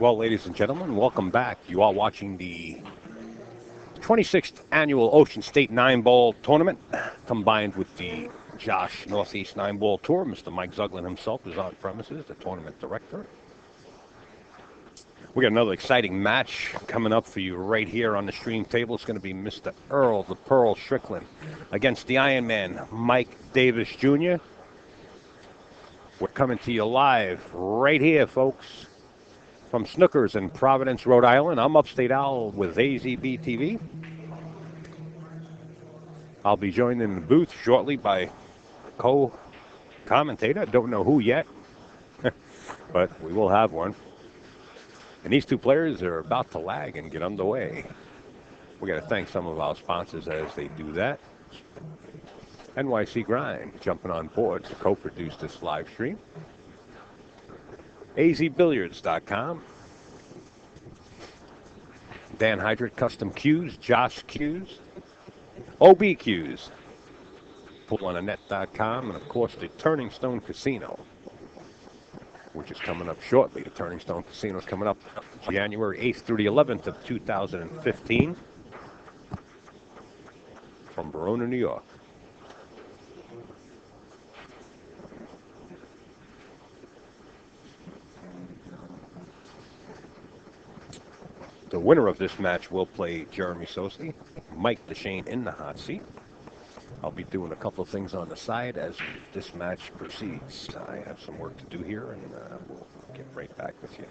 Well, ladies and gentlemen, welcome back. You are watching the 26th annual Ocean State 9-Ball Tournament, combined with the Josh Northeast 9-Ball Tour. Mr. Mike Zuglin himself is on premises, the tournament director. We got another exciting match coming up for you right here on the stream table. It's going to be Mr. Earl the Pearl Strickland against the Iron Man, Mike Davis Jr. We're coming to you live right here, folks, from Snookers in Providence, Rhode Island. I'm Upstate Owl with AZB TV. I'll be joined in the booth shortly by co-commentator. Don't know who yet, but we will have one. And these two players are about to lag and get underway. We got to thank some of our sponsors as they do that. NYC Grind jumping on board to co-produce this live stream. azbilliards.com. Dan Hydrick Custom Cues, Josh Cues, OB Cues, PullOnANet.com, and of course the Turning Stone Casino, which is coming up shortly. The Turning Stone Casino is coming up January 8th through the 11th of 2015 from Verona, New York. The winner of this match will play Jeremy Sosi, Mike DeShane in the hot seat. I'll be doing a couple of things on the side as this match proceeds. I have some work to do here, and we'll get right back with you.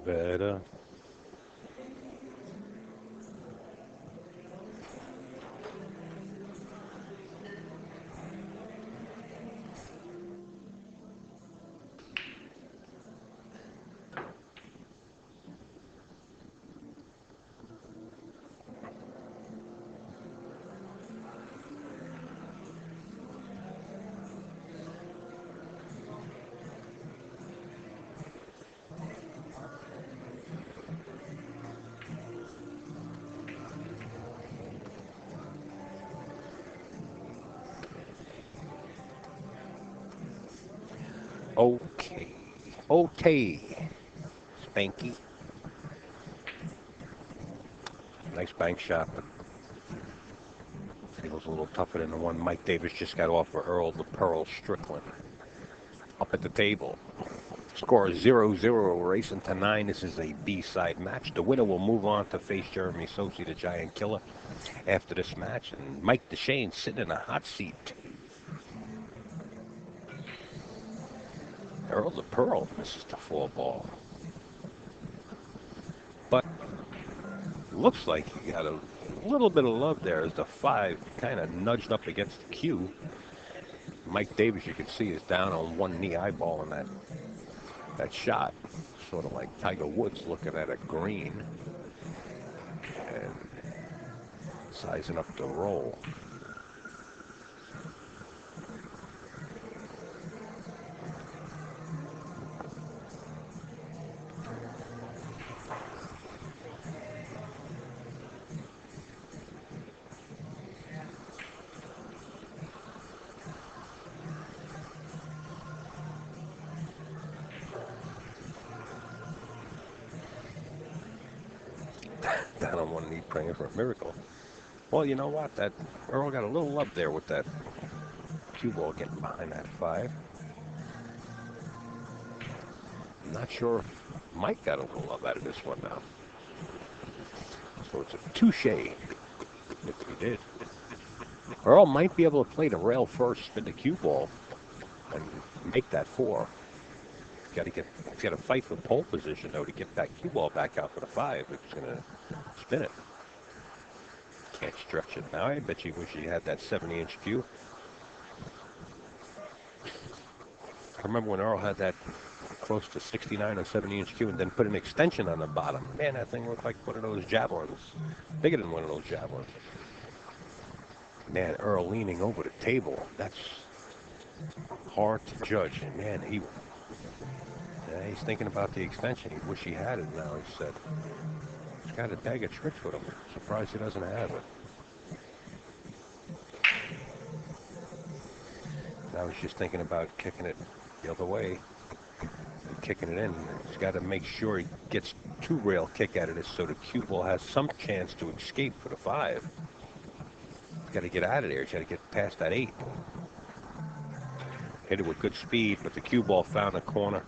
better. Okay. Okay. Spanky. Nice bank shot, but feels a little tougher than the one Mike Davis just got off for Earl the Pearl Strickland. Up at the table. Score is 0-0, racing to 9. This is a B-side match. The winner will move on to face Jeremy Sosi, the Giant Killer, after this match. And Mike DeShane sitting in a hot seat. Earl the Pearl misses the 4-ball. But looks like he got a little bit of love there as the 5 kind of nudged up against the cue. Mike Davis, you can see, is down on one knee, eyeballing that shot. Sort of like Tiger Woods looking at a green and sizing up the roll. Down on one knee praying for a miracle. Well, you know what? That Earl got a little love there with that cue ball getting behind that 5. I'm not sure if Mike got a little love out of this one now. So it's a touche if he did. Earl might be able to play the rail first, spin the cue ball, and make that 4. He's got to fight for pole position though to get that cue ball back out for the 5 if he's going to spin it. Can't stretch it now. I bet you wish he had that 70-inch cue. I remember when Earl had that close to 69 or 70-inch cue and then put an extension on the bottom. Man, that thing looked like one of those javelins. Bigger than one of those javelins. Man, Earl leaning over the table. That's hard to judge. And man, he's thinking about the extension. He wish he had it now, he said. He's got a bag of tricks with him. Surprised he doesn't have it. Now he's just thinking about kicking it the other way and kicking it in. He's got to make sure he gets 2 rail kick out of this so the cue ball has some chance to escape for the 5. He's got to get out of there. He's got to get past that 8. Hit it with good speed, but the cue ball found a corner.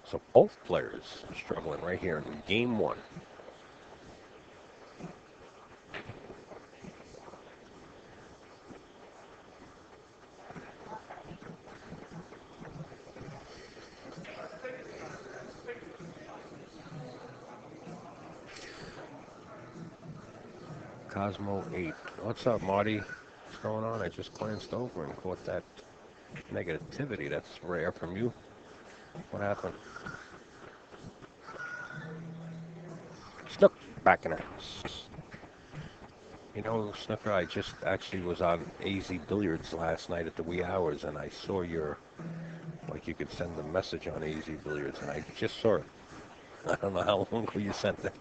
So both players struggling right here in game 1. Cosmo 8. What's up, Marty? What's going on? I just glanced over and caught that negativity. That's rare from you. What happened? Snook back in the house. You know, Snooker, I just actually was on AZ Billiards last night at the wee hours, and I saw like you could send a message on AZ Billiards, and I just saw it. I don't know how long ago you sent it.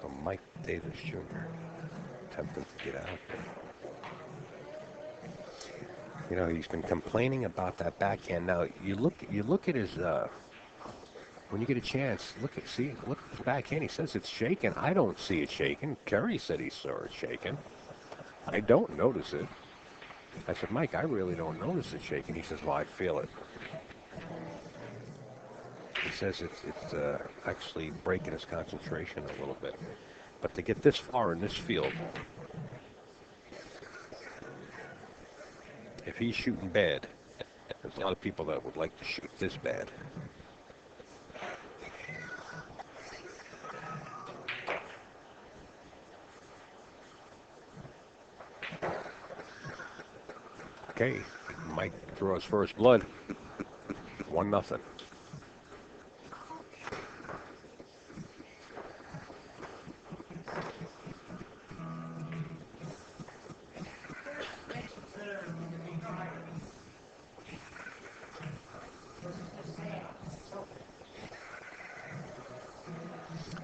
So Mike Davis Jr. attempting to get out. You know, he's been complaining about that backhand. Now you look at his when you get a chance, look at the backhand. He says it's shaking. I don't see it shaking. Kerry said he saw it shaking. I don't notice it. I said, Mike, I really don't notice it shaking. He says, well, I feel it. He says it's actually breaking his concentration a little bit. But to get this far in this field, if he's shooting bad, there's a lot of people that would like to shoot this bad. Okay, Mike draws first blood. 1-0.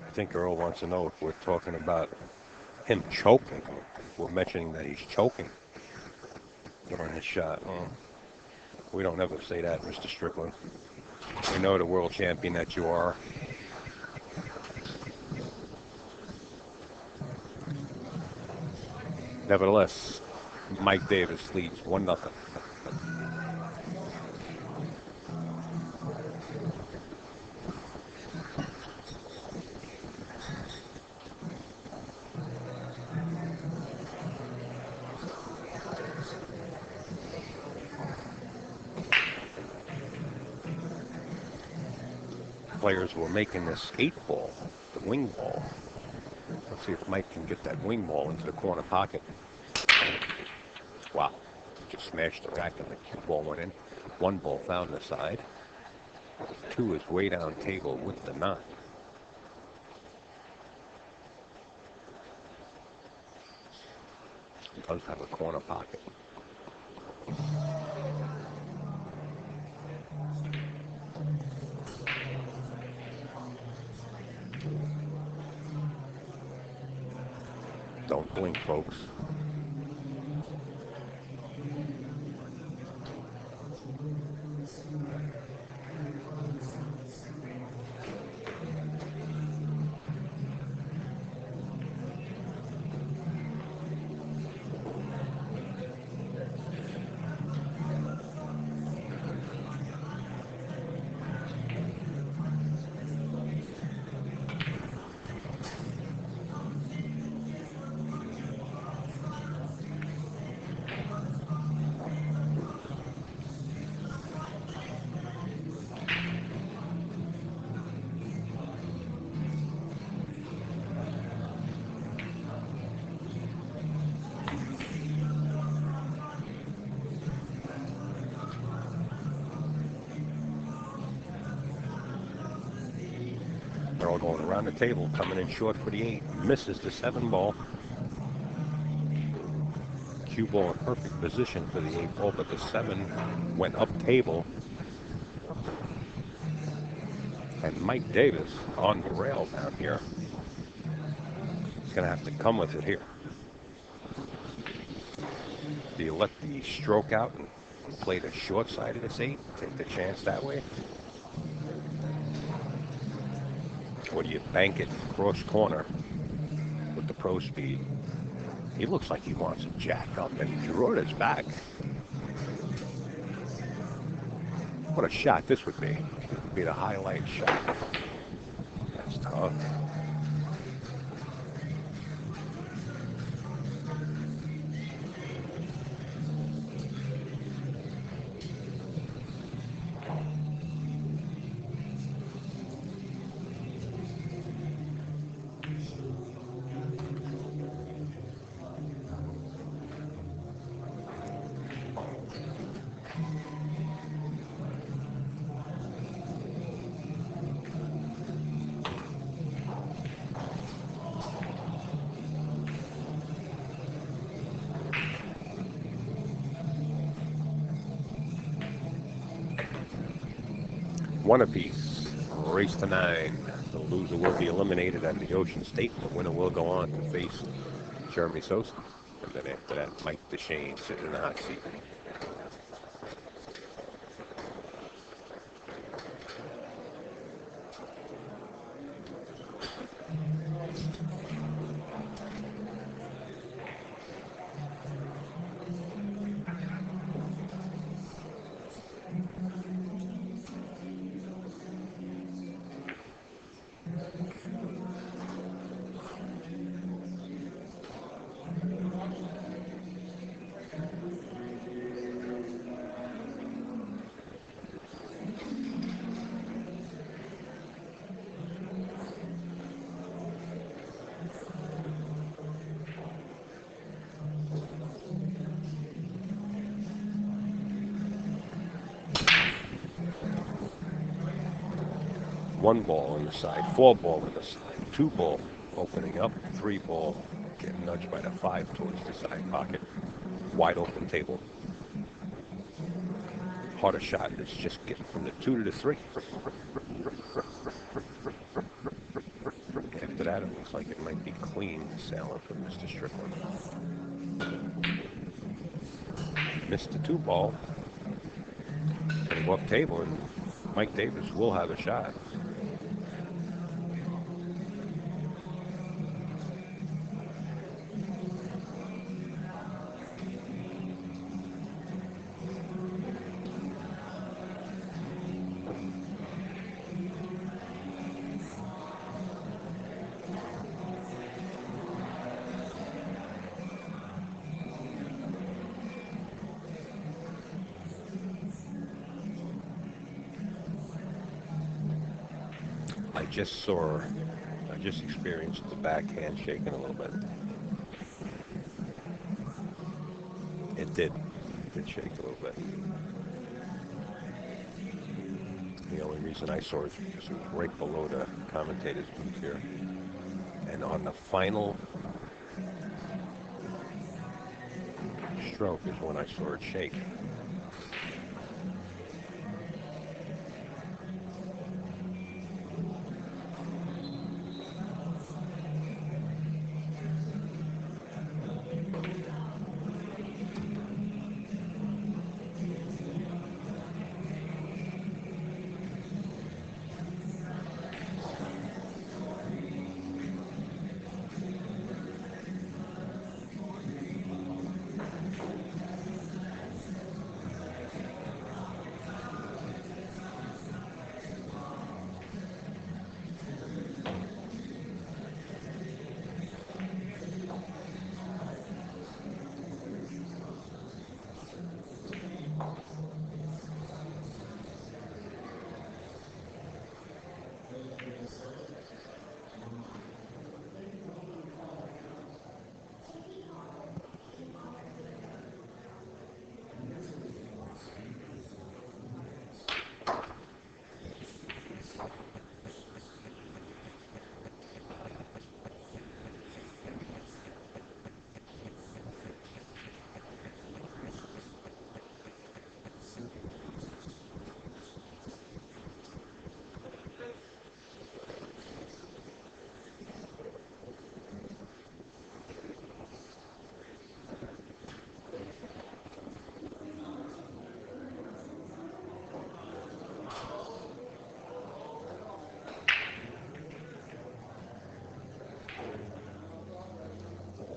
I think Earl wants to know if we're talking about him choking. We're mentioning that he's choking during his shot. We don't ever say that, Mr. Strickland. We know the world champion that you are. Nevertheless, Mike Davis leads 1-0. Players were making this 8-ball, the wing ball. Let's see if Mike can get that wing ball into the corner pocket. Wow, just smashed the rack and the cue ball went in. 1 ball found the side. 2 is way down table with the knot. Does have a corner pocket. Don't blink, folks. They're all going around the table, coming in short for the 8. Misses the 7 ball. Cue ball in perfect position for the 8 ball, but the 7 went up table. And Mike Davis on the rail down here. He's going to have to come with it here. Do you let the stroke out and play the short side of this 8? Take the chance that way? Or do you bank it cross corner with the pro speed? He looks like he wants to jack up and draw his back. What a shot this would be. It would be the highlight shot. That's tough. One apiece. Race to 9. The loser will be eliminated at the Ocean State. The winner will go on to face Jeremy Sosa. And then after that, Mike DeShane sitting in the hot seat. 1 ball on the side, 4 ball on the side, 2 ball opening up, 3 ball getting nudged by the 5 towards the side pocket. Wide open table. Harder shot is just getting from the 2 to the 3. After that, it looks like it might be clean sailing for Mr. Strickland. Missed the 2 ball. Gonna go up table, and Mike Davis will have a shot. I just experienced the backhand shaking a little bit. It did shake a little bit. The only reason I saw it is because it was right below the commentator's booth here. And on the final stroke is when I saw it shake.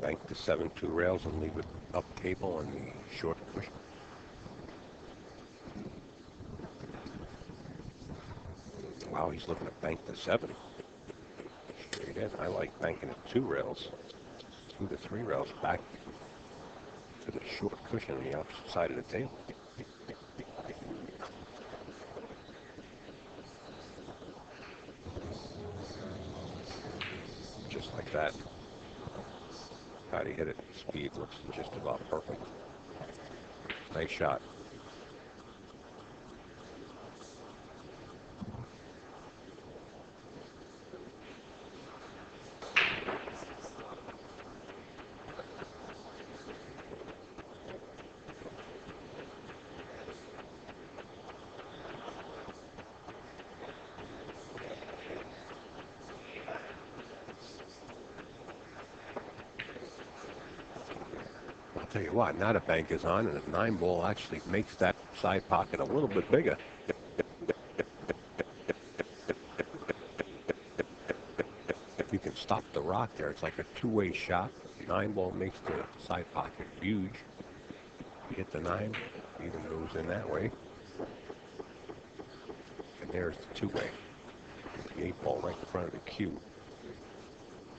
Bank the 7-2 rails and leave it up table on the short push. Wow, he's looking to bank the 7. Straight in. I like banking it 2 rails, 2 to 3 rails back to the short cushion on the opposite side of the table. Just like that. How he hit it. Speed looks just about perfect. Nice shot. Tell you what, now the bank is on, and the 9 ball actually makes that side pocket a little bit bigger. If you can stop the rock there, it's like a 2-way shot. 9 ball makes the side pocket huge. You hit the 9, even goes in that way. And there's the 2-way. The 8 ball right in front of the cue.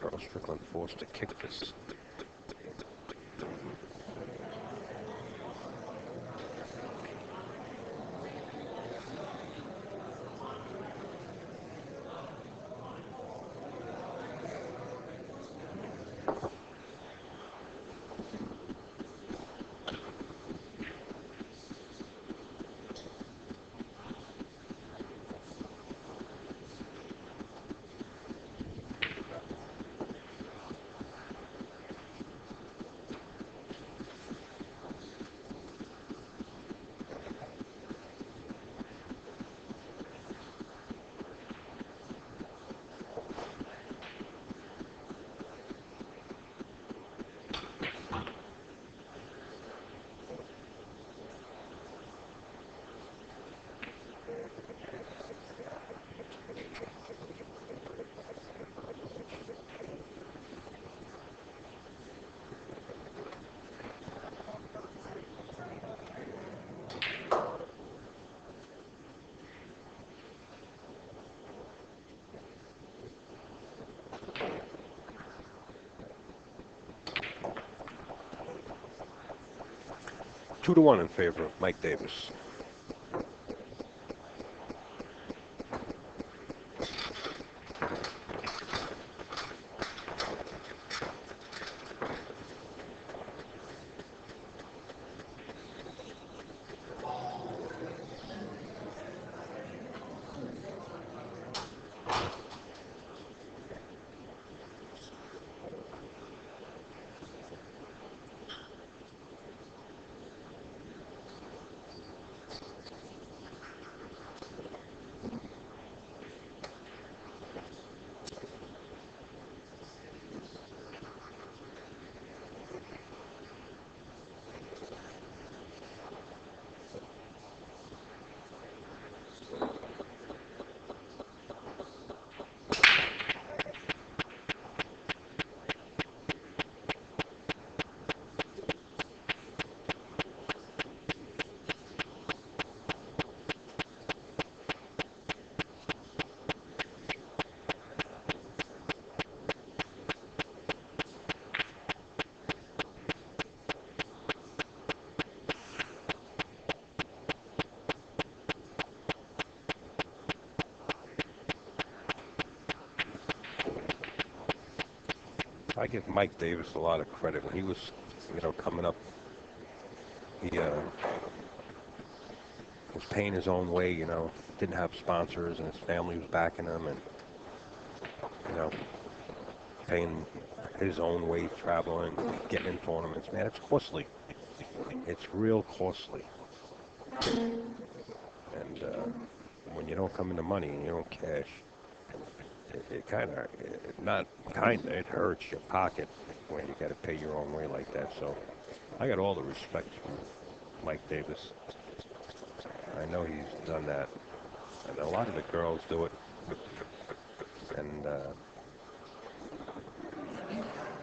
Earl Strickland forced to kick this. 2-1 in favor of Mike Davis. I give Mike Davis a lot of credit. When he was, coming up, he was paying his own way, didn't have sponsors, and his family was backing him, and, you know, paying his own way, traveling, getting in tournaments. Man, it's costly. It's real costly. And when you don't come into money and you don't cash, it kind of, not kind of, it hurts your pocket when you got to pay your own way like that. So I got all the respect from Mike Davis. I know he's done that. And a lot of the girls do it. And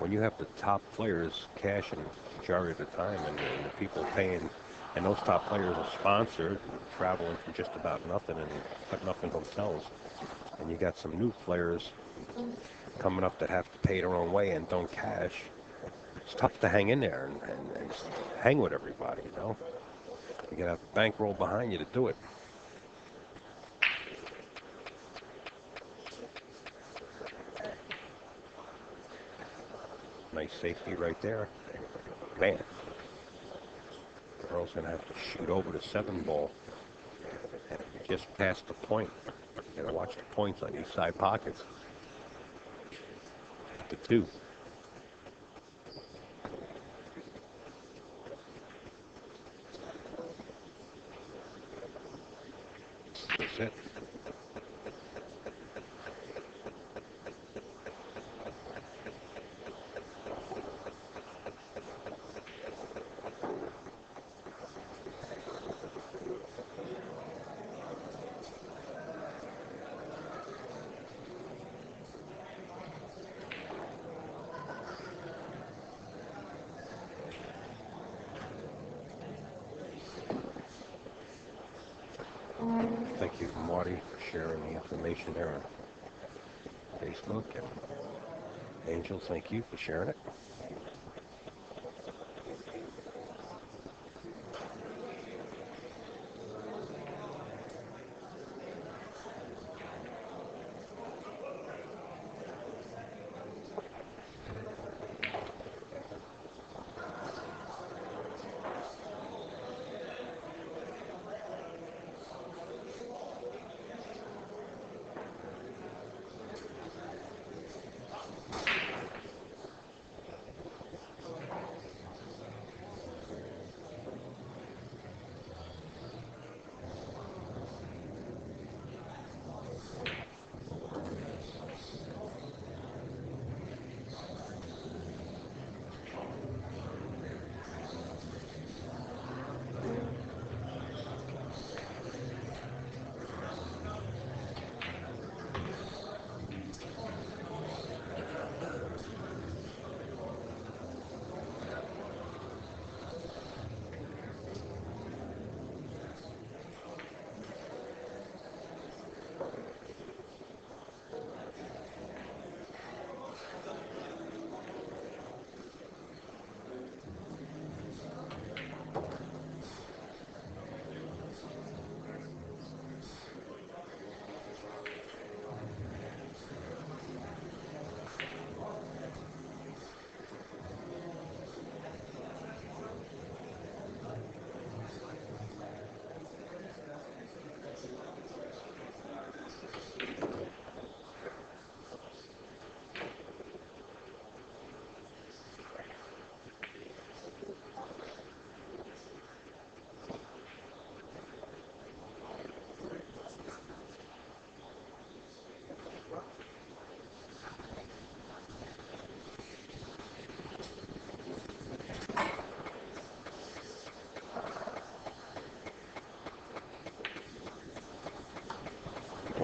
when you have the top players cashing majority of the time, and the people paying, and those top players are sponsored, traveling for just about nothing and putting up in hotels, and you got some new players coming up that have to pay their own way and don't cash, it's tough to hang in there and hang with everybody, You got a bankroll behind you to do it. Nice safety right there. Man, Earl's going to have to shoot over the 7-ball. Just past the point. You got to watch the points on these side pockets. The 2. That's it. Thank you, Marty, for sharing the information there on Facebook. And Angel, thank you for sharing it.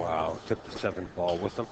Wow, took the 7th ball with him.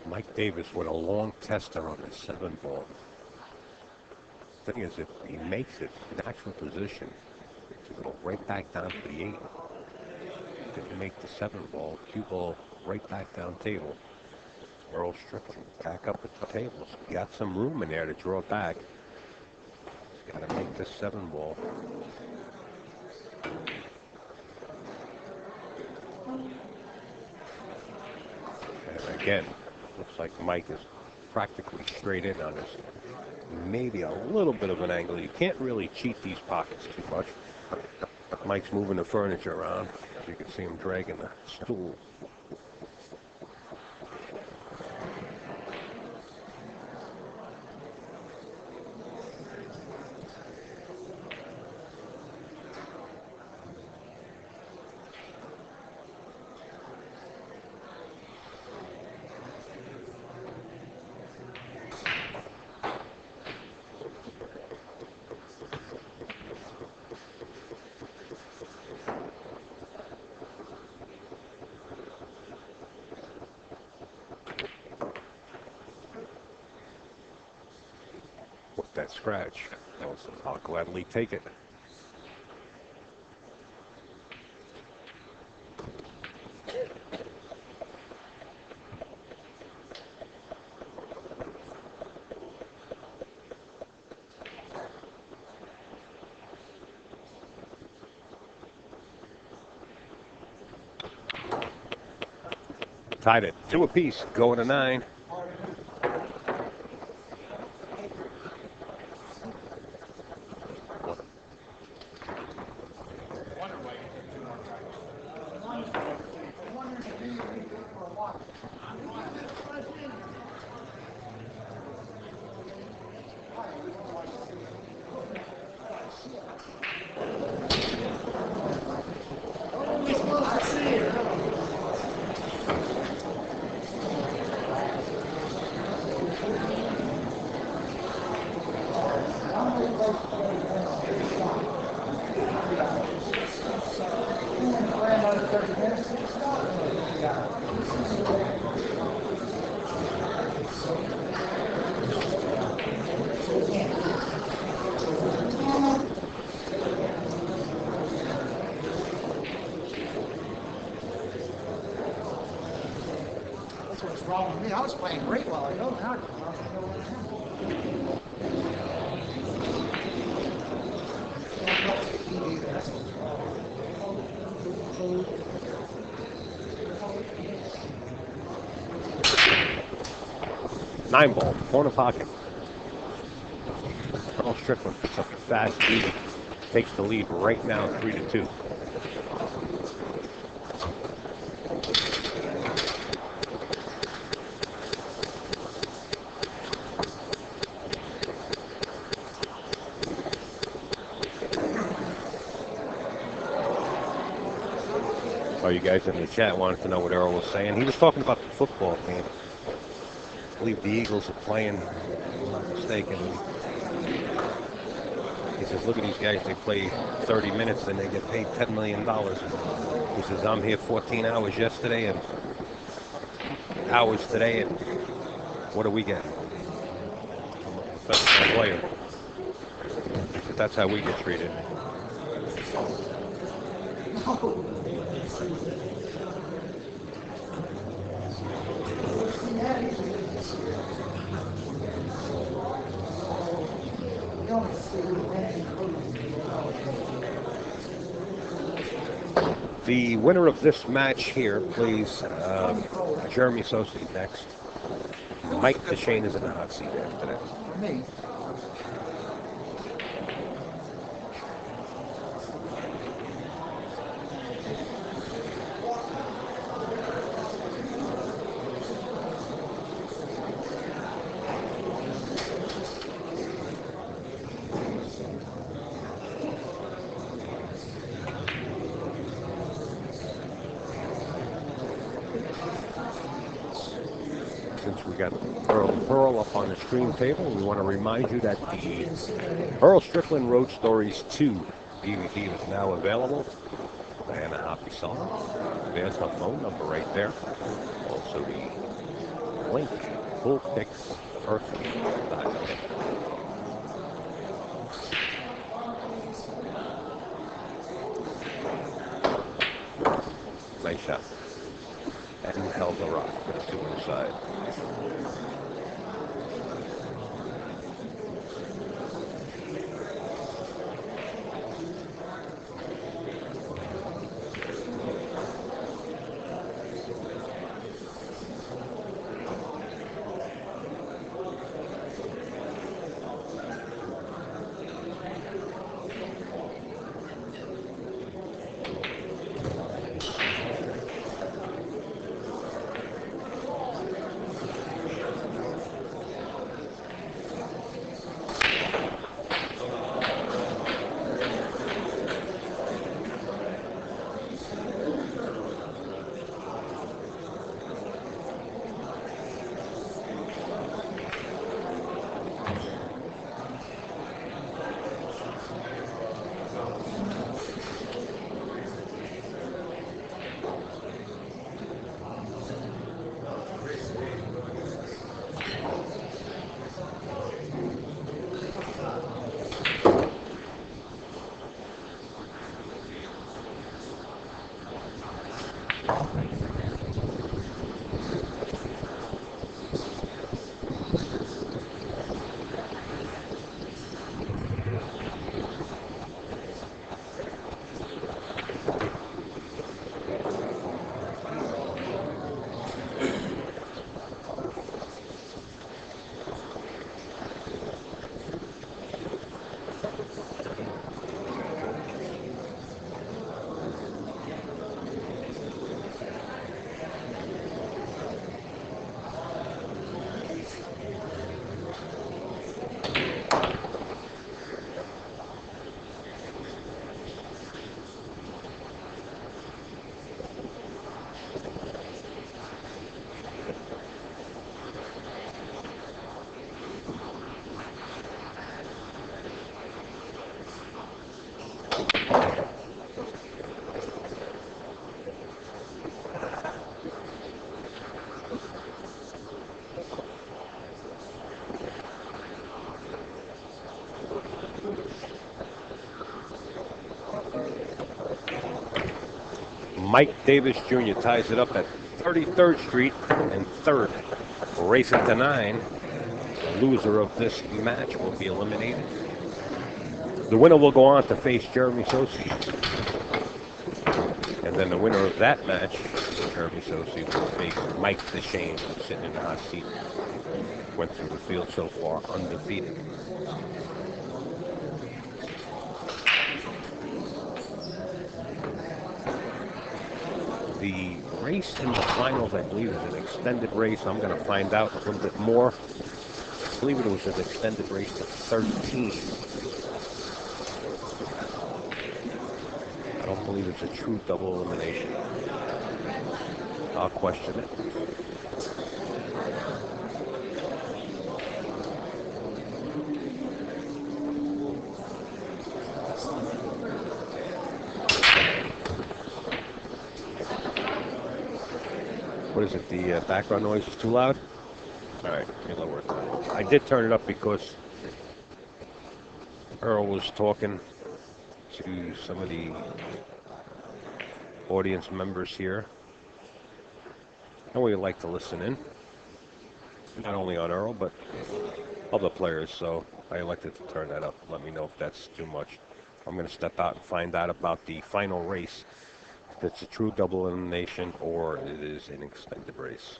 Mike Davis with a long tester on the 7 ball. Thing is, if he makes it natural position, to go right back down to the 8. If you make the 7 ball, cue ball right back down table. Earl Strickland back up at the tables. Got some room in there to draw back. He's got to make this 7 ball. And again, looks like Mike is practically straight in on this. Maybe a little bit of an angle. You can't really cheat these pockets too much. Mike's moving the furniture around. You can see him dragging the stool. That scratch. I'll gladly take it. Tied it 2 apiece, going to 9. Wrong with me. I was playing great while ago. Now Nine ball, corner pocket. Earl Strickland picks up a fast lead. Takes the lead right now, 3-2. Oh, you guys in the chat wanted to know what Earl was saying. He was talking about the football game. I believe the Eagles are playing, if I'm not mistaken. He says, look at these guys. They play 30 minutes and they get paid $10 million. He says, I'm here 14 hours yesterday and hours today, and what do we get? I'm a professional player. But that's how we get treated. The winner of this match here plays Jeremy Sosi next. Mike DeShane is in the hot seat after that. Me. Since we got Earl and Pearl up on the stream table, we want to remind you that the Earl Strickland Road Stories 2 DVD is now available. Diana Hoppy song. There's her phone number right there. Also the link, full pics, earth.net. Nice shot. And held the rock to one side. Mike Davis Jr. ties it up at 33rd Street and 3rd. Racing to 9. Loser of this match will be eliminated. The winner will go on to face Jeremy Sosi. And then the winner of that match, Jeremy Sosi, will face Mike DeShane, sitting in the hot seat. Went through the field so far undefeated. The race in the finals, I believe, is an extended race. I'm going to find out a little bit more. I believe it was an extended race to 13. I don't believe it's a true double elimination. I'll question it. What is it? The background noise is too loud? All right, you lower it down. I did turn it up because Earl was talking to some of the audience members here. And we like to listen in, not only on Earl, but other players. So I elected to turn that up. Let me know if that's too much. I'm going to step out and find out about the final race, if it's a true double elimination or it is an extended race.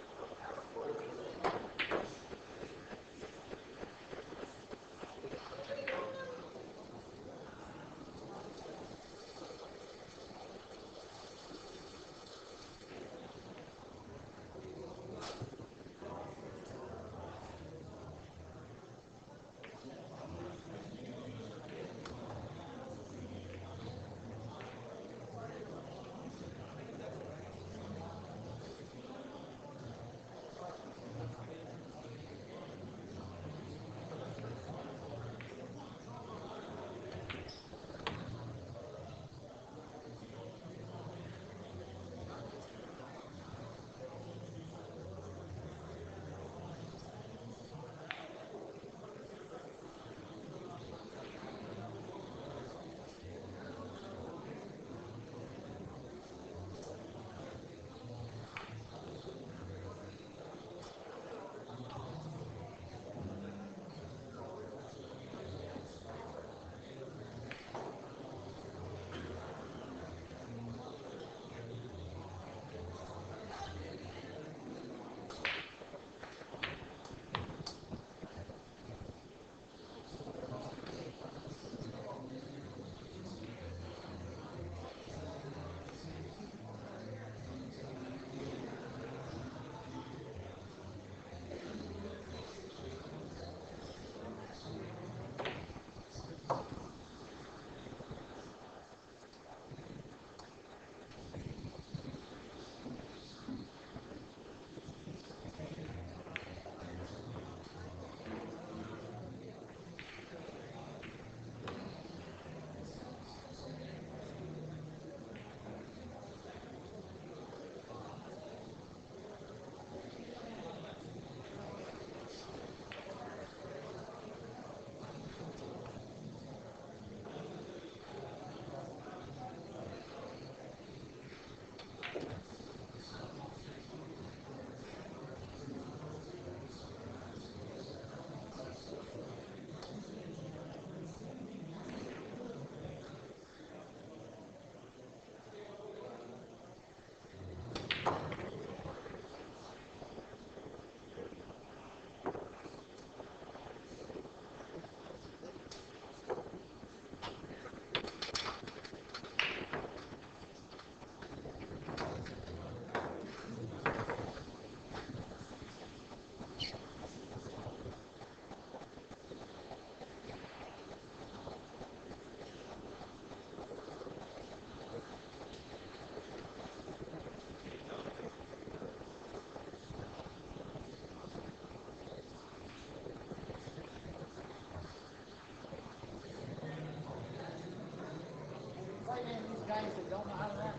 Guys that don't know how to act.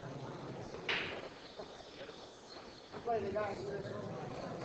Play the guys that don't know how to act.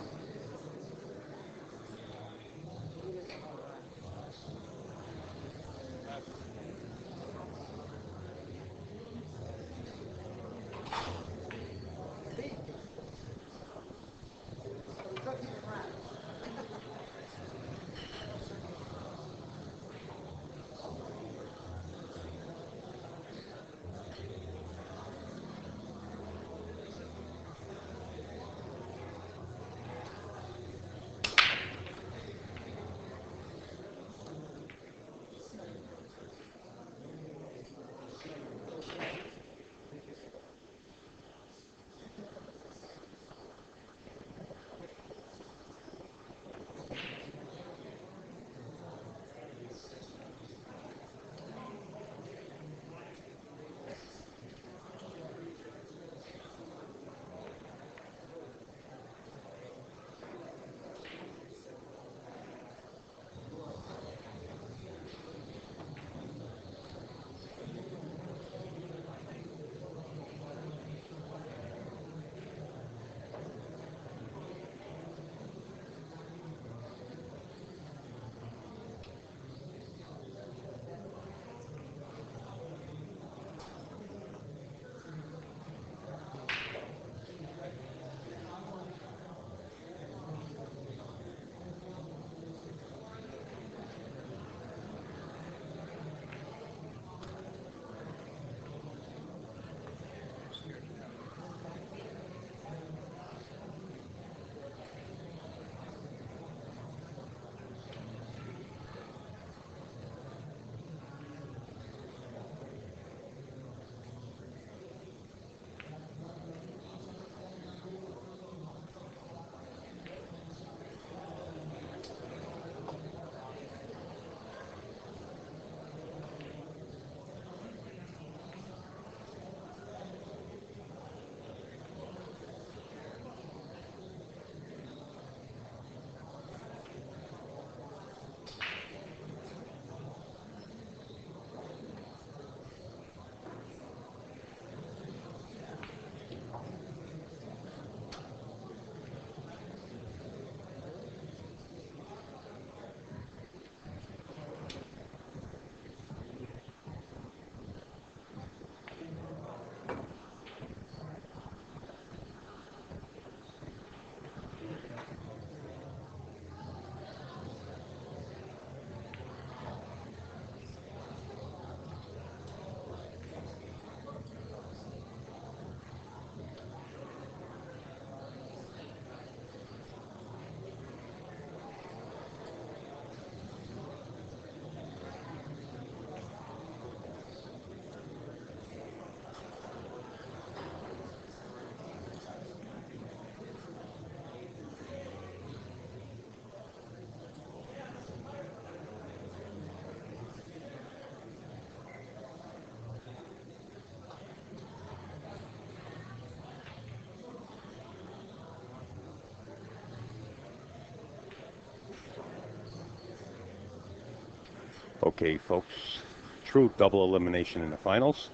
Okay, folks, true double elimination in the finals.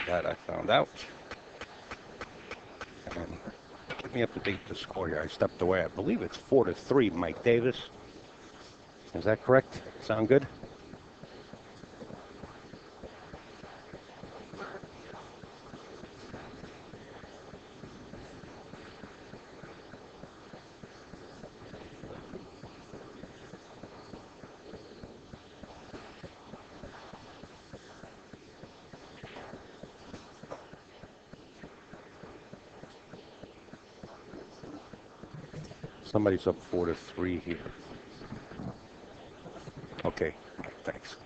That I found out. And get me up to date the score here. I stepped away. I believe it's 4-3, Mike Davis. Is that correct? Sound good? Somebody's up 4-3 here. Okay, thanks.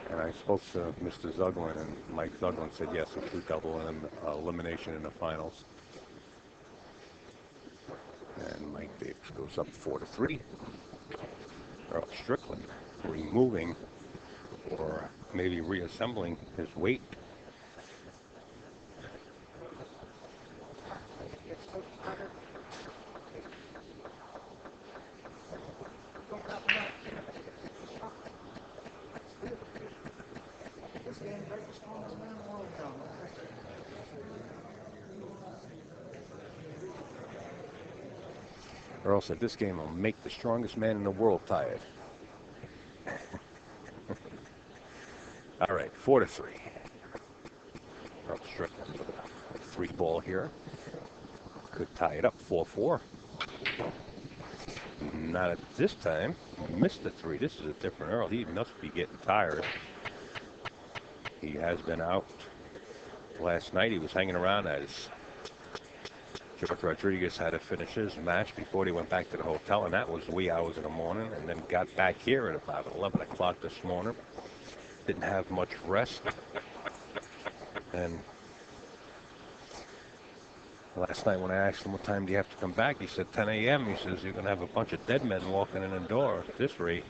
And I spoke to Mr. Zuglin, and Mike Zuglin said yes, a true double elimination in the finals. And Mike Davis goes up 4-3. Earl Strickland removing or maybe reassembling his weight. Earl said this game will make the strongest man in the world tired. All right, 4-3. Earl Strickland, 3-ball here. Could tie it up 4-4. Not at this time. Missed the 3. This is a different Earl. He must be getting tired. He has been out. Last night he was hanging around as George Rodriguez had to finish his match before he went back to the hotel, and that was wee hours in the morning, and then got back here at about 11 o'clock this morning. Didn't have much rest. And last night when I asked him what time do you have to come back, he said 10 a.m. He says, you're going to have a bunch of dead men walking in the door at this rate.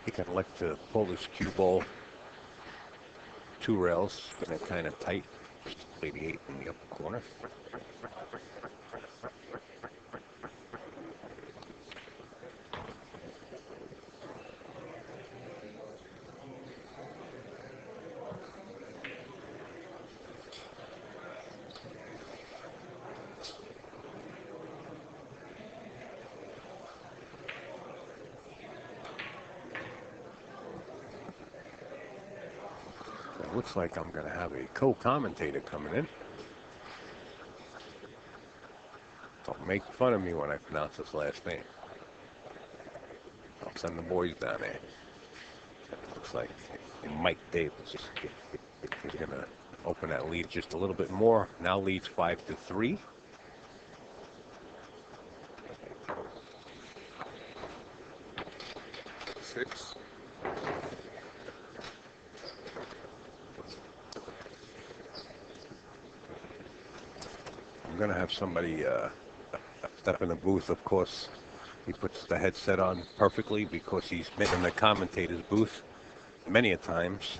He can elect to pull his cue ball 2 rails, and it kind of tight. Play the 8 in the upper corner. It looks like I'm going to have a co-commentator coming in. Don't make fun of me when I pronounce his last name. I'll send the boys down there. Looks like Mike Davis is going to open that lead just a little bit more. Now leads 5-3. Six. I'm going to have somebody step in the booth. Of course, he puts the headset on perfectly because he's been in the commentator's booth many a times.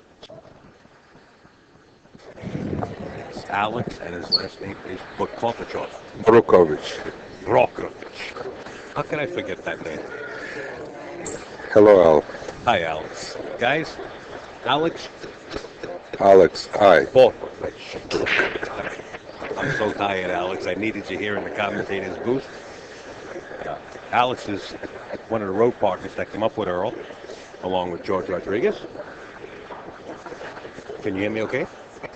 It's Alex, and his last name is Buklovich. Brokovich. How can I forget that name? Hello, Al. Hi, Alex. Guys, Alex. Alex, hi. Brokovich. I'm so tired, Alex. I needed you here in the commentator's booth. Alex is one of the road partners that came up with Earl, along with George Rodriguez. Can you hear me okay?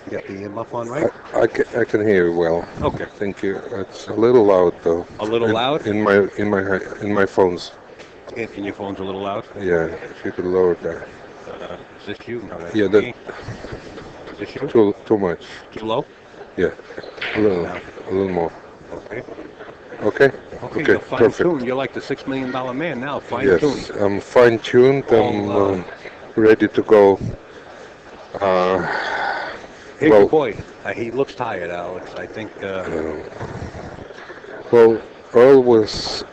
You got the earmuff on, right? I can hear you well. Okay. Thank you. It's a little loud though. A little loud? In my phones. In your phone's a little loud? Yeah, if you could lower that. Is this you? No, that's Yeah, me. This you? too much. Too low? Yeah, a little more. Okay. Okay, Okay, okay, you're fine perfect. tuned. You're like the $6 million man now, fine Yes, tuned. I'm fine tuned. I'm All ready to go. here's your Well, boy. He looks tired, Alex. I think uh, well, Earl was.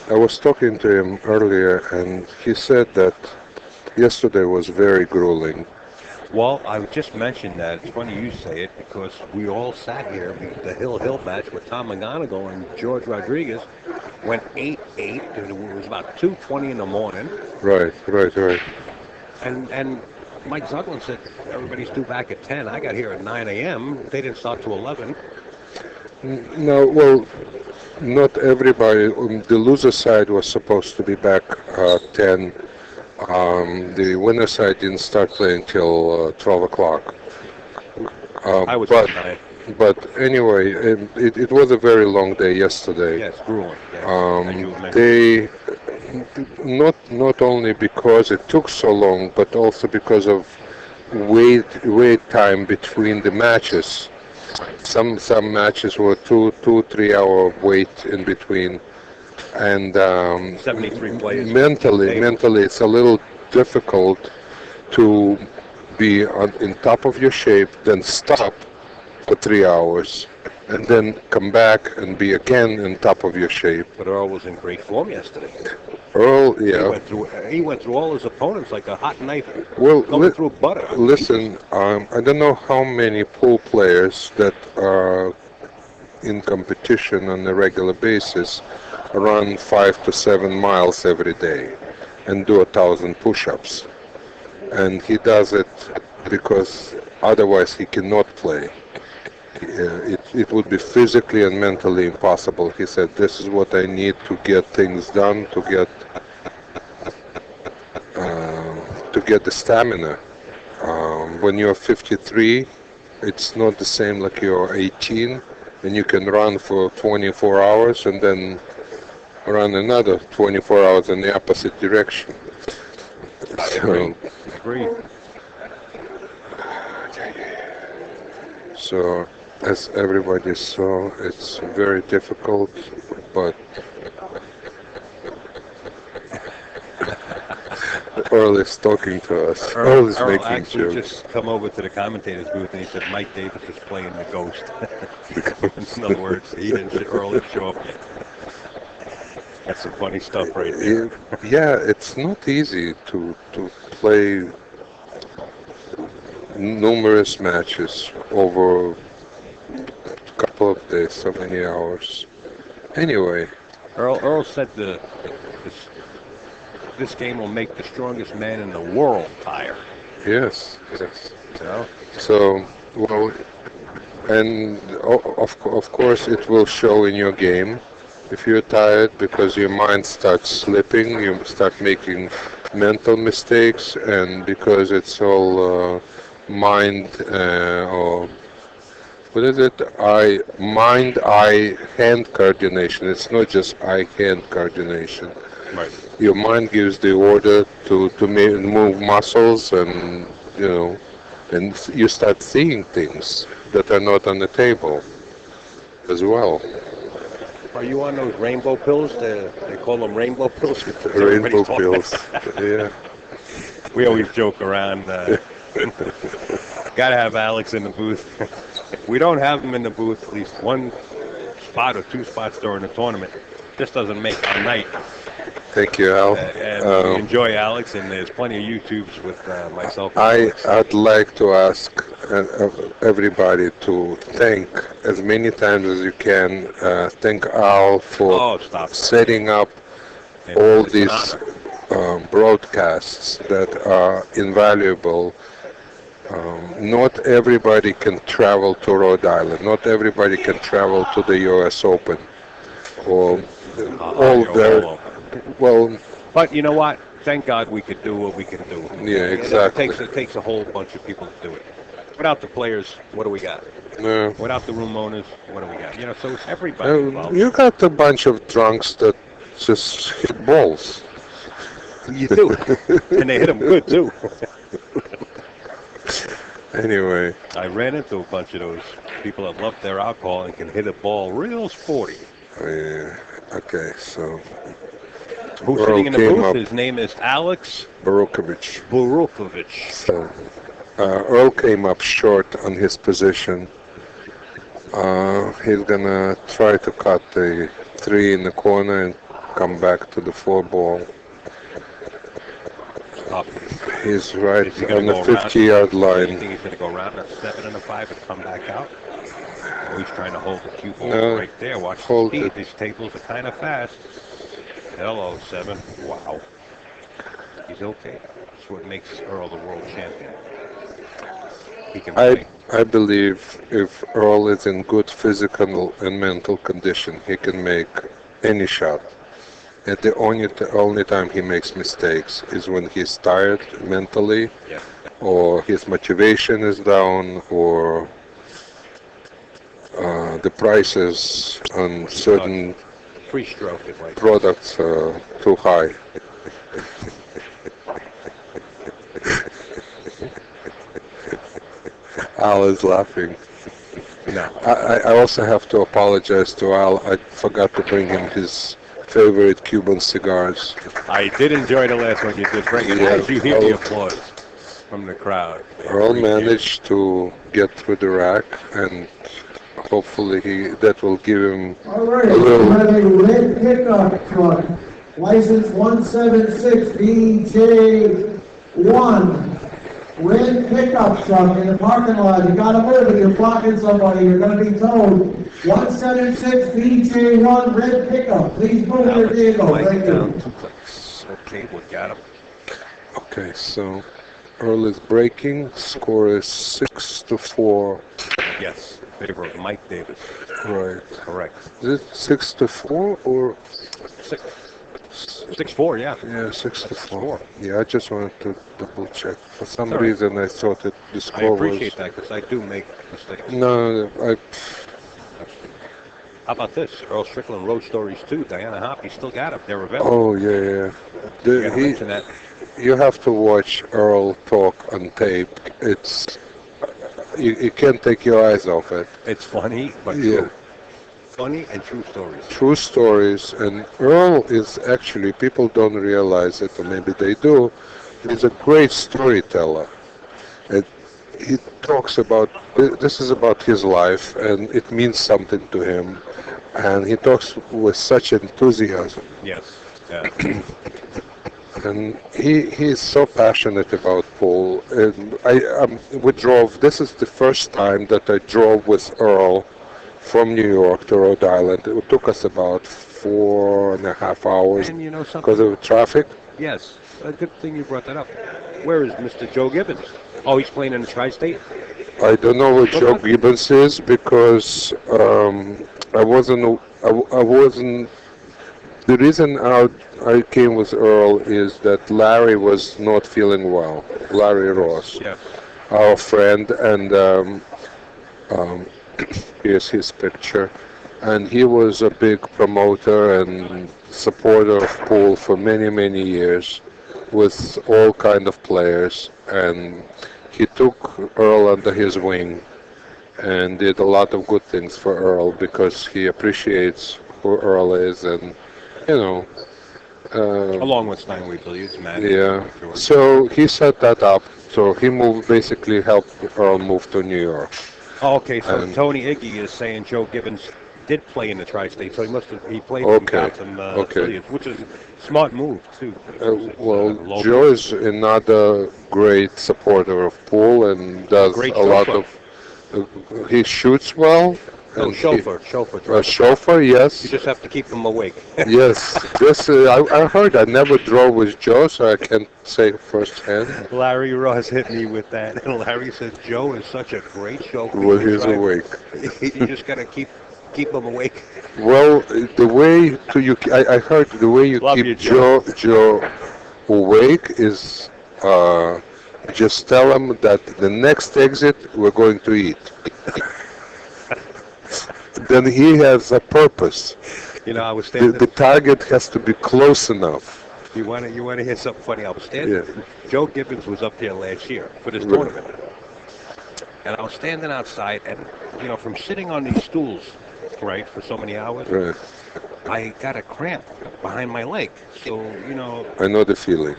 I was talking to him earlier, and he said that yesterday was very grueling. well, I just mentioned that. It's funny you say it because we all sat here. The Hill match with Tom McGonigal and George Rodriguez went 8-8. It was about 2:20 in the morning, Right, right, right. and Mike Zucklin said everybody's due back at 10. I got here at 9 a.m. They didn't start till 11. No, well, not everybody. The loser side was supposed to be back 10. The winner side didn't start playing till 12 o'clock. I was But at 9. but anyway, it was a very long day yesterday. Yes, grueling. Yes, as you mentioned. They not only because it took so long, but also because of wait time between the matches. Some matches were 3 hour wait in between, and 73 players. mentally it's a little difficult to be in top of your shape, then stop for 3 hours, and then come back and be again in top of your shape. But Earl was in great form yesterday. Earl, He yeah. went through all his opponents like a hot knife Well, going through butter. listen, I don't know how many pool players that are in competition on a regular basis run 5 to 7 miles every day and do 1,000 push-ups. And he does it because otherwise he cannot play. It would be physically and mentally impossible. He said, "This is what I need to get things done, to get the stamina. When you're 53, it's not the same like you're 18, and you can run for 24 hours and then run another 24 hours in the opposite direction." So, Agree. so as everybody saw, it's very difficult, but Earl is talking to us. Earl is Earl making actually jokes. just come over to the commentator's booth and he said Mike Davis is playing the ghost. In other words, Earl didn't show up yet. That's some funny stuff right there. Yeah, it's not easy to play numerous matches over a couple of days, so many hours. Anyway, Earl said this game will make the strongest man in the world tire. yes. You know? So, well, and of course it will show in your game. If you're tired because your mind starts slipping, you start making mental mistakes, and because it's all mind or what is it? Mind-eye hand coordination. It's not just eye-hand coordination. Right. Your mind gives the order to move muscles, and and you start seeing things that are not on the table as well. Are you on those rainbow pills? They call them rainbow pills. because Rainbow everybody's talking pills. about Yeah. We always joke around. Gotta have Alex in the booth. If we don't have him in the booth at least one spot or two spots during the tournament, this doesn't make our night. Thank you, Al. And we enjoy Alex, and there's plenty of YouTubes with myself and Alex. I'd like to ask everybody to thank as many times as you can. Thank Al for setting up all It's an these honor. broadcasts that are invaluable. Not everybody can travel to Rhode Island. Not everybody can travel to the U.S. Open or all their. Well, but you know what? Thank God we could do what we can do. Yeah, exactly. It takes a whole bunch of people to do it. Without the players, what do we got? No. Without the room owners, what do we got? So it's everybody involved. You got a bunch of drunks that just hit balls. You do, and they hit them good too. Anyway, I ran into a bunch of those people that love their alcohol and can hit a ball real sporty. okay, so Who's Earl sitting in the came booth? up, His name is Alex Barukovich. Burukovich. So Earl came up short on his position. He's gonna try to cut the 3 in the corner and come back to the 4 ball. Up. He's right Is he on gonna the go around? 50-yard You line. think he's going to go around a 7 and a 5 and come back out? Oh, he's trying to hold the cue ball No, right there. Watch the hold speed. it. These tables are kind of fast. Hello, 7. Wow. He's okay. That's what makes Earl the world champion. He can play. I believe if Earl is in good physical and mental condition, he can make any shot. And the only time he makes mistakes is when he's tired mentally, Yeah. or his motivation is down, or the prices on certain Free stroke is like products are too high. Al is laughing. no. I also have to apologize to Al. I forgot to bring him his favorite Cuban cigars. I did enjoy the last one you did bring it. Yeah, How did you hear the Earl- applause from the crowd? They Earl appreciate it. managed to get through the rack, and hopefully that will give him All right, a we little. have a red pickup truck, license 176BJ1. Red pickup truck in the parking lot. You gotta move it. You're blocking somebody. You're gonna be towed. 176BJ1 red pickup. Please move Now your let's vehicle. play Thank down you. 2 clicks. Okay, we got him. Okay, so Earl is breaking. Score is 6-4. Yes, favor of Mike Davis. Right. Correct. Is it 6-4 or 6-4, yeah. yeah, 6-4? Score. Yeah, I just wanted to double check. For some All right. reason, I thought that the I score appreciate was. that because I do make mistakes. No, How about this? Earl Strickland Road Stories 2. Diana Hoppy still got them. They're available. Oh yeah, yeah. You gotta mention that. You have to watch Earl talk on tape. It's you can't take your eyes off it. It's funny, but Yeah. true. Funny and true stories. True stories, and Earl is actually, people don't realize it, or maybe they do. He's a great storyteller. And he talks about this is about his life, and it means something to him. And he talks with such enthusiasm. Yes. Yeah. And he is so passionate about pool. And we drove. This is the first time that I drove with Earl from New York to Rhode Island. It took us about 4.5 hours And you know something? because of traffic. Yes. A good thing you brought that up. Where is Mr. Joe Gibbons? Oh, he's playing in the Tri-State? I don't know what Joe Gibbons is because I wasn't. I wasn't. The reason I came with Earl is that Larry was not feeling well. Larry Ross, Yes. our friend, and here's his picture. And he was a big promoter and supporter of pool for many, many years with all kind of players. And he took Earl under his wing and did a lot of good things for Earl because he appreciates who Earl is, and you know. Along with Steinway Billiards, Matt. Yeah. George. So he set that up. So he basically helped Earl move to New York. Oh, okay, so And- Tony Iggy is saying Joe Gibbons did play in the Tri-State, so he played Okay, in Gotham okay. Billiards, which is a smart move, too. Well, Local. Joe is another great supporter of pool and does Great a lot chauffeur. of. He shoots well. No, and chauffeur. A driver. chauffeur, yes. You just have to keep him awake. Yes, this I heard. I never drove with Joe, so I can't say firsthand. Larry Ross hit me with that, and Larry says Joe is such a great chauffeur. Well, he's awake. You just got to keep him awake. Well, the way I heard the way you Love keep you, Joe. Joe awake is just tell him that the next exit we're going to eat. Then he has a purpose. You know, I was standing. The target has to be close enough. You want to hear something funny? I was standing. Yeah. Joe Gibbons was up here last year for this Right. tournament, and I was standing outside, and from sitting on these stools, right, for so many hours, Right. I got a cramp behind my leg. So I know the feeling.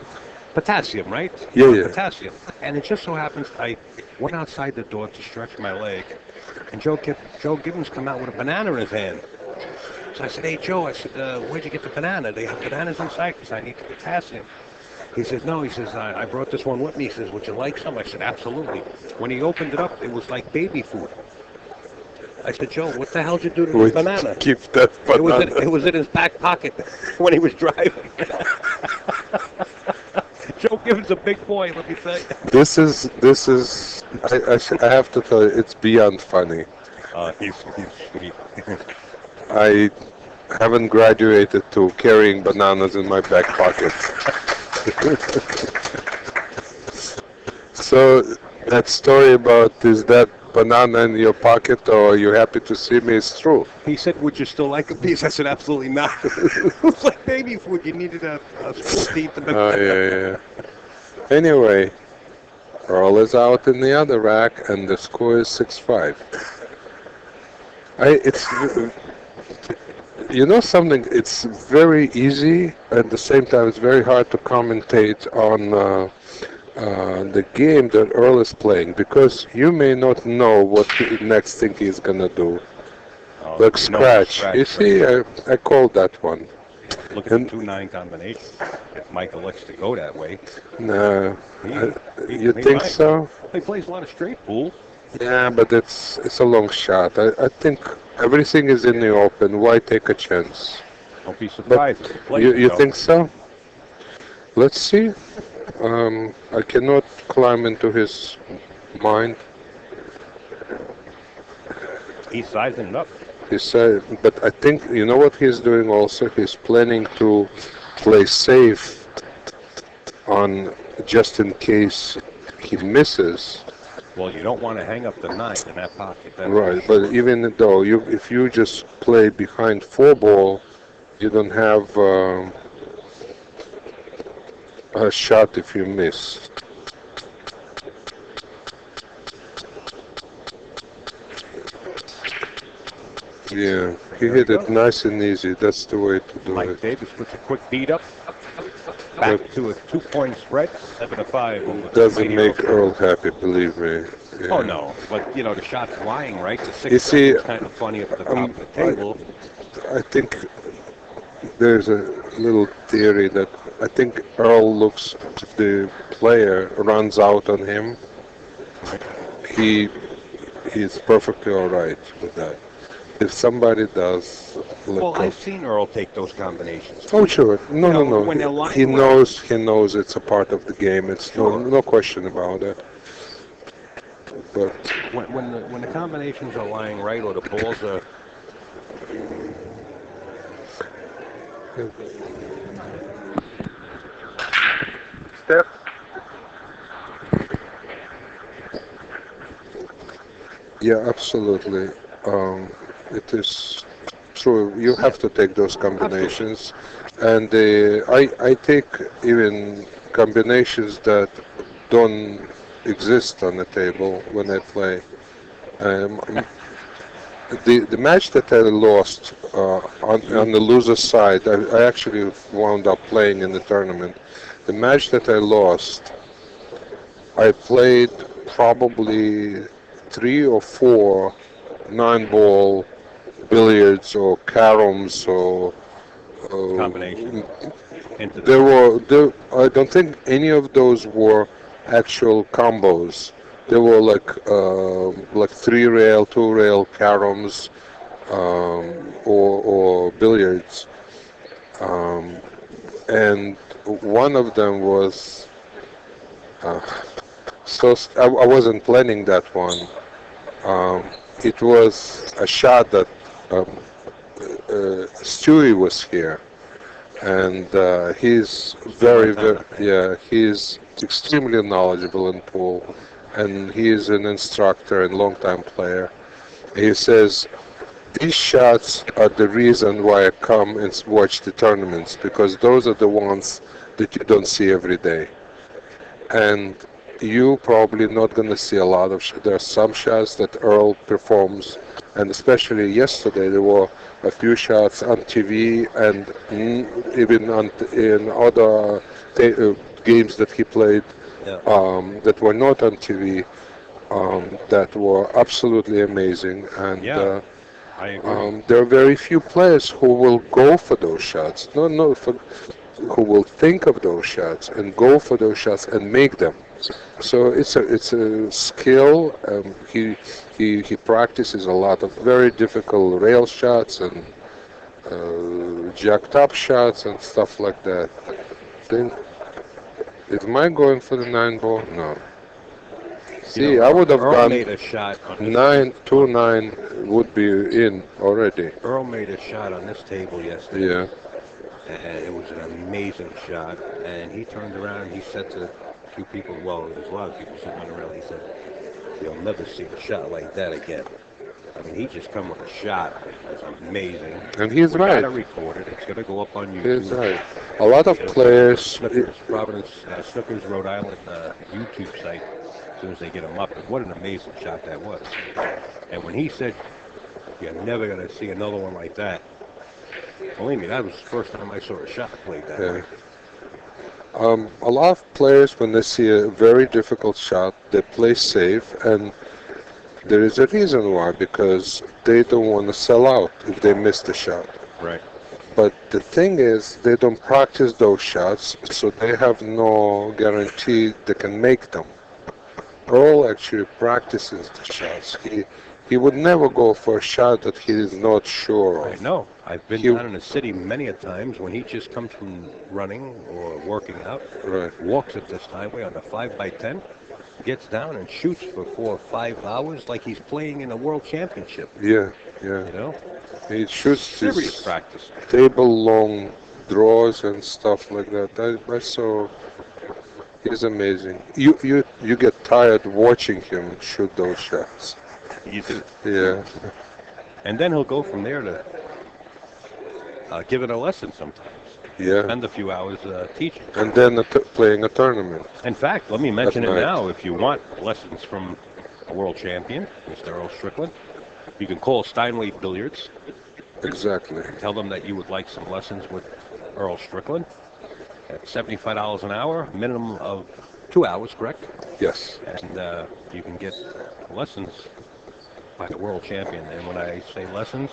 potassium, right? Yeah, yeah. Potassium. And it just so happens I went outside the door to stretch my leg, and Joe Gibbons come out with a banana in his hand. So I said, "Hey Joe," I said, "Where'd you get the banana? They have bananas inside because I need the potassium." He says, "No," he says, I brought this one with me." He says, "Would you like some?" I said, "Absolutely." When he opened it up, it was like baby food. I said, "Joe, what the hell did you do to We this banana?" keep that banana. It was in his back pocket when he was driving. Joe Gibbons a big boy, let me tell you. This is. I have to tell you, it's beyond funny. He's sweet. I haven't graduated to carrying bananas in my back pocket. So that story about is that banana in your pocket or are you happy to see me is true. He said, "Would you still like a piece?" I said, "Absolutely not." It was like baby food. You needed a spoon to eat the Oh banana. yeah. Anyway, Earl is out in the other rack and the score is 6-5. It's something. It's very easy at the same time. It's very hard to commentate on the game that Earl is playing because you may not know what the next thing he's gonna do. Oh, Like you know, scratch. You see, I called that one. Look at the 2-9 combination. If Michael likes to go that way, No, you he think might. so? He plays a lot of straight pool. Yeah, but it's a long shot. I think everything is in the open. Why take a chance? Don't be But surprised if he plays you it, though. think so? Let's see. I cannot climb into his mind. He's sizing it up. He said, but I think you know what he's doing also. He's planning to play safe on just in case he misses. Well, you don't want to hang up the 9 in that pocket. That's Right, for but sure. even though if you just play behind 4 ball, you don't have a shot if you miss. Yeah, he There we hit it go. nice and easy. That's the way to do Mike it. Davis puts a quick beat up. Back But to a 2-point spread, 7-5 over it the doesn't mighty make Earl Earl. happy, believe me. Yeah. Oh no, but the shot's lying, right? The You 6 see, seconds kind of funny up at the top of the table. I think there's a little theory that I think Earl looks the player runs out on him. He he's perfectly all right with that. If somebody does let Well, go. I've seen Earl take those combinations. Oh sure, no, When they're no. lying well. He knows it's a part of the game. It's Sure. no question about it. But When the combinations are lying right or the balls are Steph. Yeah, absolutely. It is true. You have to take those combinations, and I take even combinations that don't exist on the table when I play. Um, the match that I lost on the loser side, I actually wound up playing in the tournament. The match that I lost, I played probably 3 or 4 9-ball billiards or caroms or combinations into there the were I don't think any of those were actual combos. They were like 3-rail, 2-rail caroms or billiards, and one of them was uh, I wasn't planning that one. It was a shot that um, Stewie was here, and he's he's extremely knowledgeable in pool, and he is an instructor and long-time player. He says these shots are the reason why I come and watch the tournaments because those are the ones that you don't see every day. And you probably not going to see a lot of. There are some shots that Earl performs, and especially yesterday there were a few shots on TV and even in other games that he played Yeah. that were not on TV that were absolutely amazing. And Yeah, I agree. there are very few players who will go for those shots. No, who will think of those shots and go for those shots and make them. So it's a skill. He practices a lot of very difficult rail shots and jacked up shots and stuff like that. Then, is mine going for the 9 ball? No. You See, know, I would have Earl gone made a shot on this. 9-2-9 would be in already. Earl made a shot on this table yesterday, Yeah. and it was an amazing shot. And he turned around and he said to a few people, well, there's a lot of people sitting on the rail. He said, "You'll never see a shot like that again." I mean, he just come with a shot. It's amazing. And he's We right. gotta record it. It's gonna go up on He's YouTube. right. A lot of players. Snookers, Providence, Snookers, Rhode Island YouTube site. As soon as they get them up, and what an amazing shot that was. And when he said, "You're never gonna see another one like that," believe me, that was the first time I saw a shot played that Yeah. way. A lot of players, when they see a very difficult shot, they play safe, and there is a reason why, because they don't want to sell out if they miss the shot. Right. But the thing is, they don't practice those shots, so they have no guarantee they can make them. Earl actually practices the shots. He would never go for a shot that he is not sure I of. know. I've been He- down in the city many a times when he just comes from running or working out, Right. walks at this highway on the 5x10, gets down and shoots for 4 or 5 hours like he's playing in a world championship. Yeah, yeah. You know, He shoots serious his practice. table-long draws and stuff like that. I saw. He's amazing. You get tired watching him shoot those shots. You do. Yeah. And then he'll go from there to giving a lesson sometimes. Yeah. Spend a few hours teaching. And then playing a tournament. In fact, let me mention it That's now. If you want lessons from a world champion, Mr. Earl Strickland, you can call Steinway Billiards. Exactly. Tell them that you would like some lessons with Earl Strickland at $75 an hour, minimum of 2 hours, correct? Yes. And you can get lessons by the world champion. And when I say lessons,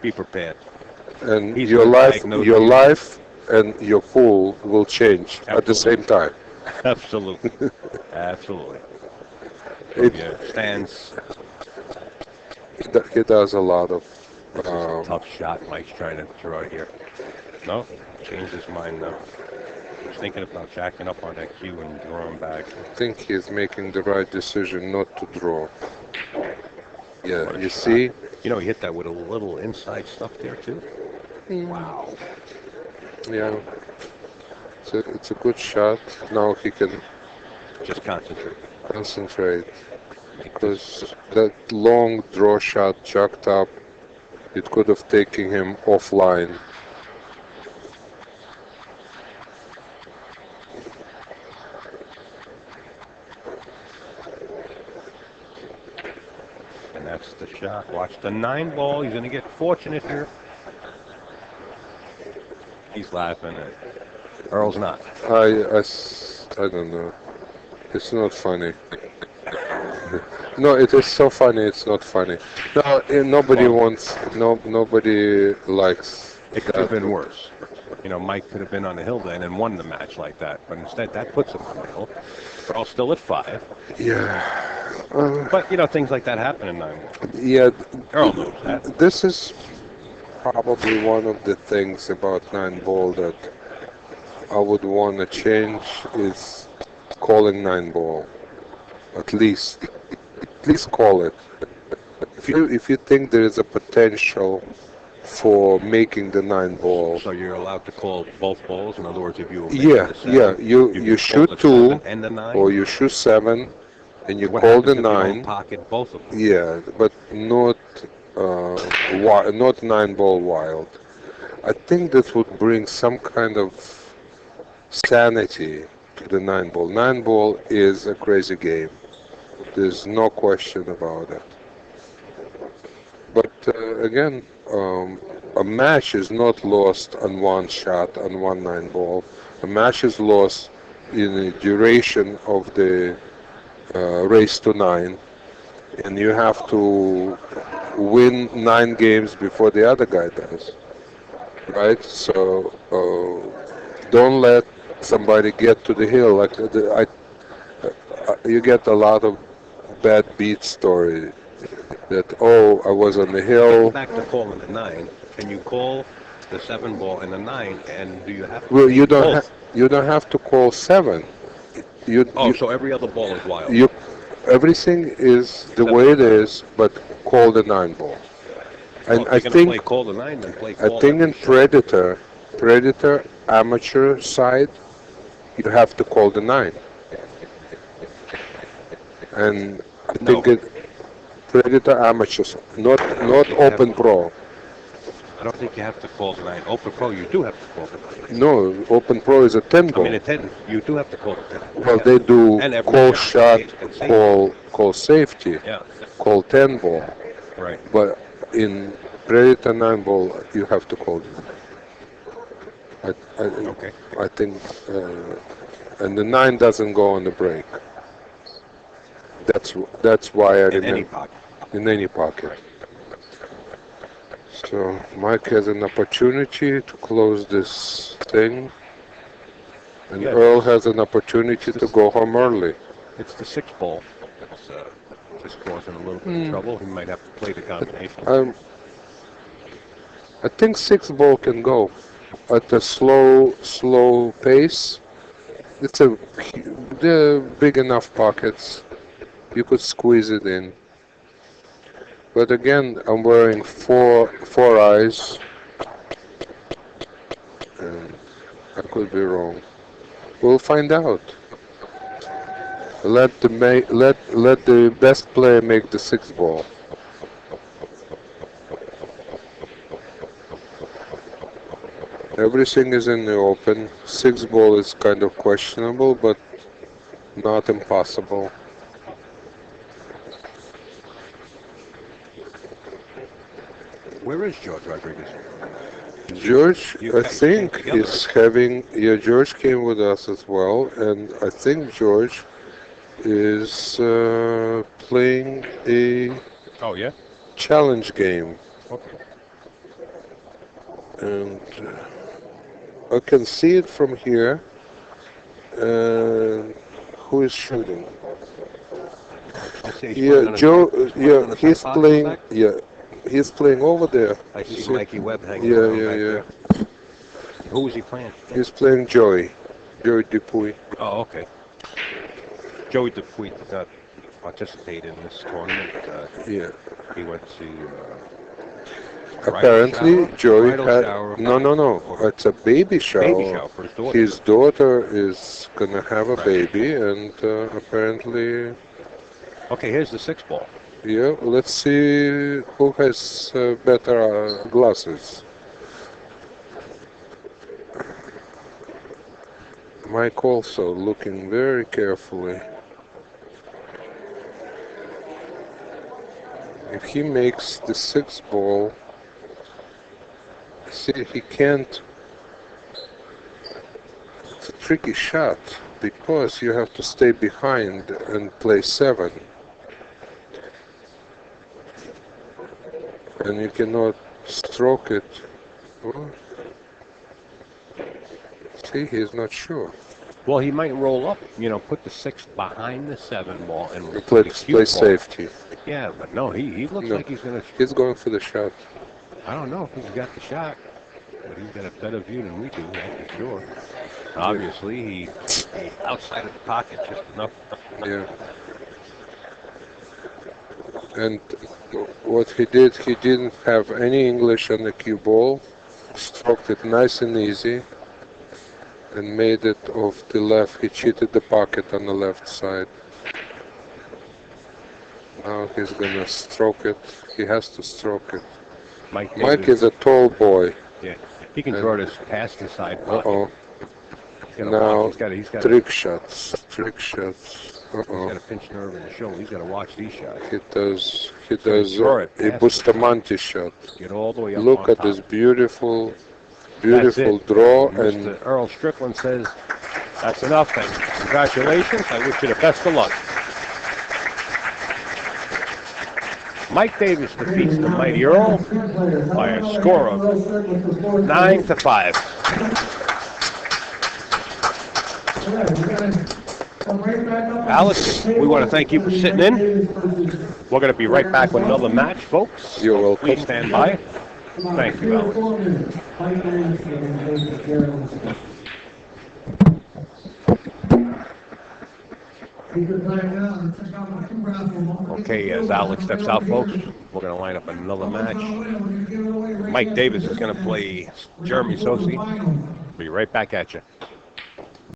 be prepared. And He's your gonna life, diagnose your you. life, and your pool will change at the same time. Absolutely. Absolutely. It- Yeah, stands. He does a lot of. This is a tough shot Mike's trying to draw here. No, changed his mind now. He's thinking about jacking up on that cue and drawing back. I think he's making the right decision not to draw. Yeah, What a you shot. see? You know, he hit that with a little inside stuff there, too. Wow. Yeah. It's a good shot. Now he can Just concentrate. concentrate. Make this- Because that long draw shot jacked up, it could have taken him offline. And that's the shot. Watch the 9 ball. He's going to get fortunate here. He's laughing. Earl's not. I don't know. It's not funny. No, it is so funny. It's not funny. No, nobody Well- wants. Nobody likes. It could have been worse. You know, Mike could have been on the hill then and won the match like that. But instead, that puts him on the hill. Earl's still at 5. Yeah. But, you know, things like that happen in 9. Yeah. Earl knows that. This is probably one of the things about 9 ball that I would want to change is calling 9 ball. At least call it. If you think there is a potential for making the 9 ball, So you're allowed to call both balls? In other words, if you yeah, you can call shoot the 2 7 and the 9? or you shoot 7 and you What call the happens if you don't 9. pocket both of them? Yeah, but not not 9 ball wild. I think that would bring some kind of sanity to the 9 ball. 9 ball is a crazy game. There's no question about it. But again, a match is not lost on one shot, on one 9 ball. A match is lost in the duration of the race to 9, and you have to win 9 games before the other guy does, right? So don't let somebody get to the hill. Like you get a lot of bad beat story that, oh, I was on the hill. Back to calling the 9. Can you call the 7 ball and the 9? And do you have to Well, take both? you don't have to call 7. So every other ball is wild. You everything is the way it is, but call the 9 ball. And If you're going to play call the 9, then play I call think in every shot. Predator amateur side, you have to call the 9. And I think it Predator amateurs, not open pro. I don't think you have to call the 9. Open Pro, you do have to call the 9. No, open pro is a 10 I ball. mean, a 10, you do have to call the 10. Well, they do And every call shot, shot, and safety. call safety, Yeah, call 10 ball. right. But in Predator 9 ball, you have to call it. Okay. I think, and the 9 doesn't go on the break. That's why I In remember. any pocket. In any pocket. So Mike has an opportunity to close this thing, and Yeah. Earl has an opportunity to go home early. It's the 6 ball that's just causing a little bit of trouble. He might have to play the combination. I think 6 ball can go at a slow pace. They're big enough pockets. You could squeeze it in. But again, I'm wearing four eyes, and I could be wrong. We'll find out. Let the best player make the 6 ball. Everything is in the open. 6 ball is kind of questionable, but not impossible. Where is George Rodriguez? George, You I guys think, came together, is having. Yeah, George came with us as well, and I think George is playing a Oh, yeah? challenge game, Okay. and I can see it from here. And who is shooting? I see he's Yeah, putting on his Joe. back- putting Yeah, on his he's back pocket playing. back. Yeah, he's playing over there. I You see Mikey Webb hanging Yeah, around yeah, back yeah. there. Who was he playing? He's playing Joey Dupuy. Oh, okay. Joey Dupuy did not participate in this tournament. Yeah. He went to Apparently, bridal Joey bridal had. shower. No. It's a baby shower. Baby shower for his daughter. His daughter is gonna have a Right. baby, and apparently, Okay, here's the 6 ball. yeah. Let's see who has better glasses. Mike also looking very carefully. If he makes the 6 ball, see, he can't. It's a tricky shot because you have to stay behind and play 7. And you cannot stroke it. Oh. See, he's not sure. Well, he might roll up, put the 6 behind the 7 ball and Play the cue ball. safety. Yeah, but no, he looks No. like he's going to. He's going for the shot. I don't know if he's got the shot, but he's got a better view than we do, that's for sure. Obviously, he's outside of the pocket just enough. Yeah. And what he did, he didn't have any English on the cue ball, stroked it nice and easy, and made it off the left. He cheated the pocket on the left side. Now he's gonna stroke it. He has to stroke it. Mike is a tall boy. Yeah, he can draw this past the side pocket. Uh-oh. gotta Now, watch. He's got trick shots. Trick shots. He's got a pinched nerve in the shoulder. He's got to watch these shots. He does throw it a past Bustamante shot. Get all the way up. Look on at top. this beautiful That's it. draw, Mr. and Earl Strickland says, that's enough, and congratulations. I wish you the best of luck. Mike Davis defeats the mighty Earl by a score of 9-5. Alex, we want to thank you for sitting in. We're going to be right back with another match, folks. You're welcome. Please stand by. Thank you, Alex. Okay, as Alex steps out, folks, we're going to line up another match. Mike Davis is going to play Jeremy Sosi. Be right back at you.